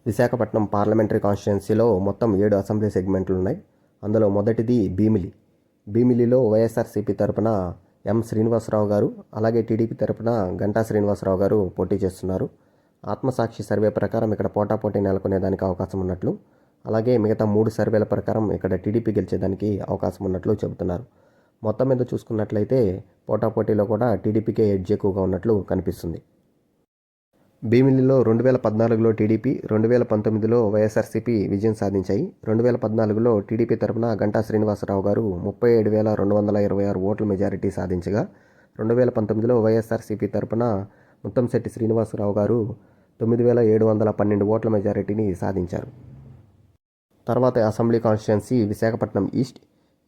Visakhapatnam parliamentary కాన్స్టిట్యున్సీలో మొత్తం 7 assembly సెగ్మెంట్లు ఉన్నాయి. అందులో మొదటిది భీమిలి. భీమిలిలో వైఎస్ఆర్సీపీ తరపున ఎం శ్రీనివాసరావు గారు, అలాగే టీడీపీ తరపున గంటా శ్రీనివాసరావు గారు పోటీ చేస్తున్నారు. ఆత్మసాక్షి సర్వే ప్రకారం ఇక్కడ పోటాపోటీ నెలకొనేదానికి అవకాశం ఉన్నట్లు, అలాగే మిగతా 3 సర్వేల ప్రకారం ఇక్కడ టీడీపీ గెలిచేదానికి అవకాశం ఉన్నట్లు చెబుతున్నారు. మొత్తం మీద చూసుకున్నట్లయితే పోటాపోటీలో కూడా టీడీపీకే ఎడ్జ్ ఎక్కువగా ఉన్నట్లు కనిపిస్తుంది. భీమిలిలో 2014లో టీడీపీ, 2019లో వైఎస్ఆర్సీపీ విజయం సాధించాయి. 2014లో టీడీపీ తరపున గంటా శ్రీనివాసరావు గారు 37,226 ఓట్ల మెజారిటీ సాధించగా, 2019లో వైఎస్ఆర్సీపీ తరపున ముత్తంశెట్టి శ్రీనివాసరావు గారు 9,712 ఓట్ల మెజారిటీని సాధించారు. తర్వాత అసెంబ్లీ కాన్స్టిట్యున్సీ విశాఖపట్నం ఈస్ట్.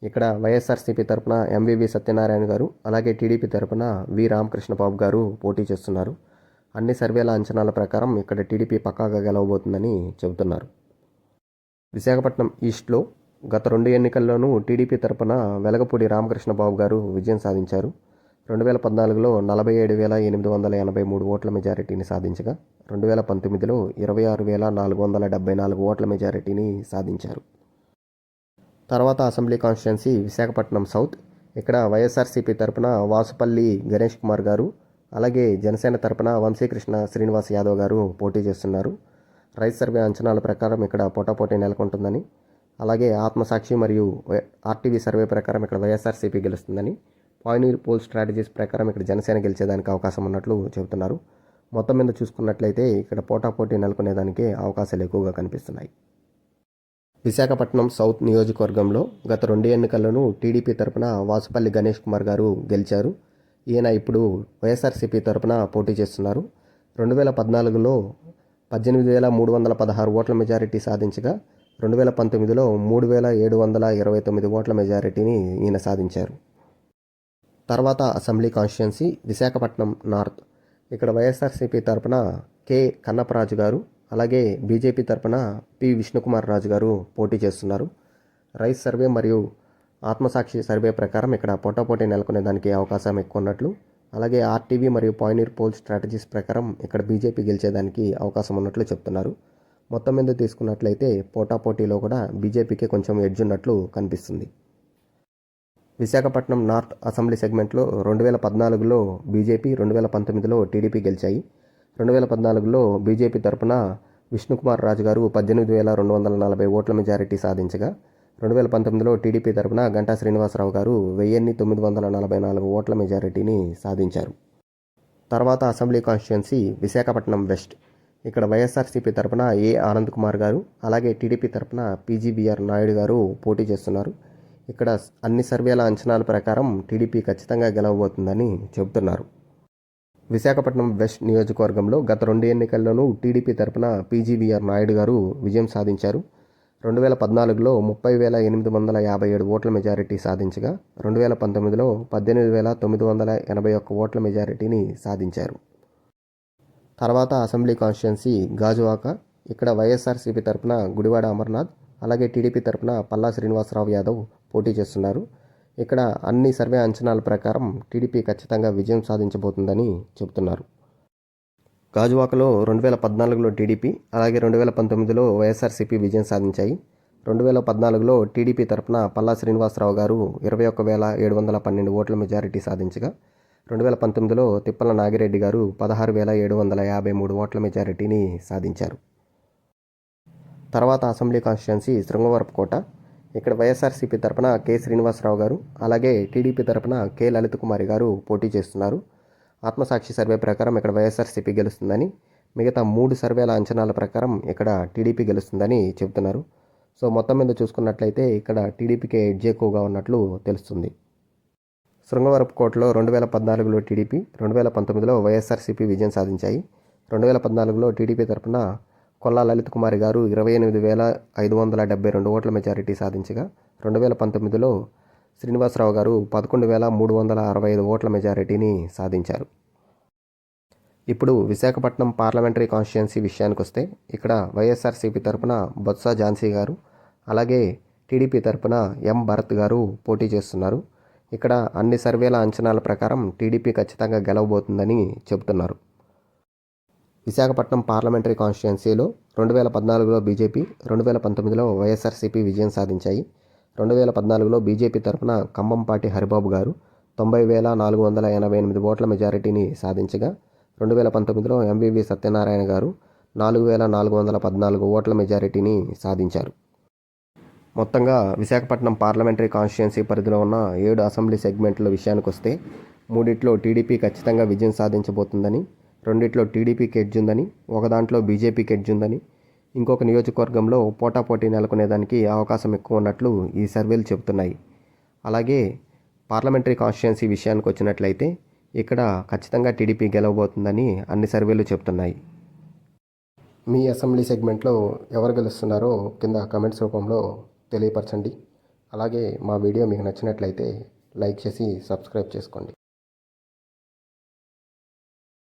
ఇక్కడ వైఎస్ఆర్సీపీ తరపున ఎంవివి సత్యనారాయణ గారు, అలాగే టీడీపీ తరపున వి రామకృష్ణబాబు గారు పోటీ చేస్తున్నారు. అన్ని సర్వేల అంచనాల ప్రకారం ఇక్కడ టీడీపీ పక్కాగా గెలవబోతుందని చెబుతున్నారు. విశాఖపట్నం ఈస్ట్లో గత 2 ఎన్నికల్లోనూ టీడీపీ తరపున వెలగపూడి రామకృష్ణబాబు గారు విజయం సాధించారు. 2014లో 47,883 ఓట్ల మెజారిటీని సాధించగా, 2019లో 26,474 ఓట్ల మెజారిటీని సాధించారు. తర్వాత అసెంబ్లీ కాన్స్టిట్యున్సీ విశాఖపట్నం సౌత్. ఇక్కడ వైఎస్ఆర్సీపీ తరపున వాసుపల్లి గణేష్ కుమార్ గారు, అలాగే జనసేన తరపున వంశీకృష్ణ శ్రీనివాస్ యాదవ్ గారు పోటీ చేస్తున్నారు. రైస్ సర్వే అంచనాల ప్రకారం ఇక్కడ పోటాపోటీ నెలకొంటుందని, అలాగే ఆత్మసాక్షి మరియు ఆర్టీవీ సర్వే ప్రకారం ఇక్కడ వైఎస్ఆర్సీపీ గెలుస్తుందని, పాయినీర్ పోల్ స్ట్రాటజీస్ ప్రకారం ఇక్కడ జనసేన గెలిచేదానికి అవకాశం ఉన్నట్లు చెబుతున్నారు. మొత్తం మీద చూసుకున్నట్లయితే ఇక్కడ పోటాపోటీ నెలకొనేదానికి అవకాశాలు ఎక్కువగా కనిపిస్తున్నాయి. విశాఖపట్నం సౌత్ నియోజకవర్గంలో గత 2 ఎన్నికల్లోనూ టీడీపీ తరపున వాసుపల్లి గణేష్ కుమార్ గారు గెలిచారు. ఈయన ఇప్పుడు వైఎస్ఆర్సీపీ తరపున పోటీ చేస్తున్నారు. 2014లో 18,316 ఓట్ల మెజారిటీ సాధించగా, 2019లో 3,729 ఓట్ల మెజారిటీని ఈయన సాధించారు. తర్వాత అసెంబ్లీ కాన్స్టిట్యున్సీ విశాఖపట్నం నార్త్. ఇక్కడ వైఎస్ఆర్సీపీ తరపున కె కన్నప్పరాజు గారు, అలాగే బీజేపీ తరపున పి విష్ణుకుమార్ రాజు గారు పోటీ చేస్తున్నారు. రైస్ సర్వే మరియు ఆత్మసాక్షి సర్వే ప్రకారం ఇక్కడ పోటాపోటీ నెలకొనేదానికి అవకాశం ఎక్కువ ఉన్నట్లు, అలాగే ఆర్టీవీ మరియు పాయినీర్ పోల్ స్ట్రాటజీస్ ప్రకారం ఇక్కడ బీజేపీ గెలిచేదానికి అవకాశం ఉన్నట్లు చెప్తున్నారు. మొత్తం మీద తీసుకున్నట్లయితే పోటాపోటీలో కూడా బీజేపీకి కొంచెం ఎడ్జ్ ఉన్నట్లు కనిపిస్తుంది. విశాఖపట్నం నార్త్ అసెంబ్లీ సెగ్మెంట్లో 2014లో బీజేపీ, 2019లో టీడీపీ గెలిచాయి. 2014లో బీజేపీ తరపున విష్ణుకుమార్ రాజు గారు 18,240 ఓట్ల మెజారిటీ సాధించగా, 2019లో టీడీపీ తరపున గంటా శ్రీనివాసరావు గారు 1,944 ఓట్ల మెజారిటీని సాధించారు. తర్వాత అసెంబ్లీ కాన్స్టిట్యున్సీ విశాఖపట్నం వెస్ట్. ఇక్కడ వైఎస్ఆర్సీపీ తరపున ఏ ఆనంద్ కుమార్ గారు, అలాగే టీడీపీ తరపున పీజీబీఆర్ నాయుడు గారు పోటీ చేస్తున్నారు. ఇక్కడ అన్ని సర్వేల అంచనాల ప్రకారం టీడీపీ ఖచ్చితంగా గెలవబోతుందని చెబుతున్నారు. విశాఖపట్నం వెస్ట్ నియోజకవర్గంలో గత 2 ఎన్నికల్లోనూ టీడీపీ తరపున పీజీబీఆర్ నాయుడు గారు విజయం సాధించారు. 2014లో 30,857 ఓట్ల మెజారిటీ సాధించగా, 2019లో 18,981 ఓట్ల మెజారిటీని సాధించారు. తర్వాత అసెంబ్లీ కాన్స్టిట్యున్సీ గాజువాక. ఇక్కడ వైఎస్ఆర్సీపీ తరపున గుడివాడ అమర్నాథ్, అలాగే టీడీపీ తరపున పల్లా శ్రీనివాసరావు యాదవ్ పోటీ చేస్తున్నారు. ఇక్కడ అన్ని సర్వే అంచనాల ప్రకారం టీడీపీ ఖచ్చితంగా విజయం సాధించబోతుందని చెబుతున్నారు. గాజువాకలో 2014లో టీడీపీ, అలాగే 2019లో వైఎస్ఆర్సీపీ విజయం సాధించాయి. 2014లో టీడీపీ తరపున పల్లా శ్రీనివాసరావు గారు 21,712 ఓట్ల మెజారిటీ సాధించగా, 2019లో తిప్పల నాగిరెడ్డి గారు 16,753 ఓట్ల మెజారిటీని సాధించారు. తర్వాత అసెంబ్లీ కాన్స్టిట్యున్సీ శృంగవరపుకోట. ఇక్కడ వైఎస్ఆర్సీపీ తరపున కె శ్రీనివాసరావు గారు, అలాగే టీడీపీ తరపున కె లలిత కుమారి గారు పోటీ చేస్తున్నారు. ఆత్మసాక్షి సర్వే ప్రకారం ఇక్కడ వైఎస్ఆర్సీపీ గెలుస్తుందని, మిగతా 3 సర్వేల అంచనాల ప్రకారం ఇక్కడ టీడీపీ గెలుస్తుందని చెబుతున్నారు. సో మొత్తం మీద చూసుకున్నట్లయితే ఇక్కడ టీడీపీకి ఎడ్జ్ ఎక్కువగా ఉన్నట్లు తెలుస్తుంది. శృంగవరపుకోటలో 2014లో టీడీపీ, 2019లో వైఎస్ఆర్సీపీ విజయం సాధించాయి. 2014లో టీడీపీ తరపున కొల్లా లలిత కుమారి గారు 28,572 ఓట్ల మెజారిటీ సాధించగా, 2019లో శ్రీనివాసరావు గారు 11,365 ఓట్ల మెజారిటీని సాధించారు. ఇప్పుడు విశాఖపట్నం పార్లమెంటరీ కాన్స్టిట్యున్సీ విషయానికి వస్తే, ఇక్కడ వైఎస్ఆర్సీపీ తరపున బొత్స ఝాన్సీ గారు, అలాగే టీడీపీ తరపున ఎం భరత్ గారు పోటీ చేస్తున్నారు. ఇక్కడ అన్ని సర్వేల అంచనాల ప్రకారం టీడీపీ ఖచ్చితంగా గెలవబోతుందని చెబుతున్నారు. విశాఖపట్నం పార్లమెంటరీ కాన్స్టిట్యున్సీలో 2014లో బీజేపీ, 2019లో వైఎస్ఆర్సీపీ విజయం సాధించాయి. 2014లో బీజేపీ తరఫున కంభంపాటి హరిబాబు గారు 90,488 ఓట్ల మెజారిటీని సాధించగా, 2019లో ఎంవీవీ సత్యనారాయణ గారు 4,414 ఓట్ల మెజారిటీని సాధించారు. మొత్తంగా విశాఖపట్నం పార్లమెంటరీ కాన్స్టిట్యున్సీ పరిధిలో ఉన్న 7 అసెంబ్లీ సెగ్మెంట్ల విషయానికి వస్తే 3 టీడీపీ ఖచ్చితంగా విజయం సాధించబోతుందని, 2 టీడీపీకి ఎడ్జ్ ఉందని, ఒక దాంట్లో బీజేపీకి ఎడ్జ్ ఉందని, ఇంకొక నియోజకవర్గంలో పోటాపోటీ నెలకొనేదానికి అవకాశం ఎక్కువ ఉన్నట్లు ఈ సర్వేలు చెబుతున్నాయి. అలాగే పార్లమెంటరీ కాన్స్టిట్యున్సీ విషయానికి వచ్చినట్లయితే ఇక్కడ ఖచ్చితంగా టీడీపీ గెలవబోతుందని అన్ని సర్వేలు చెబుతున్నాయి. మీ అసెంబ్లీ సెగ్మెంట్లో ఎవరు గెలుస్తున్నారో కింద కమెంట్స్ రూపంలో తెలియపరచండి. అలాగే మా వీడియో మీకు నచ్చినట్లయితే లైక్ చేసి సబ్స్క్రైబ్ చేసుకోండి.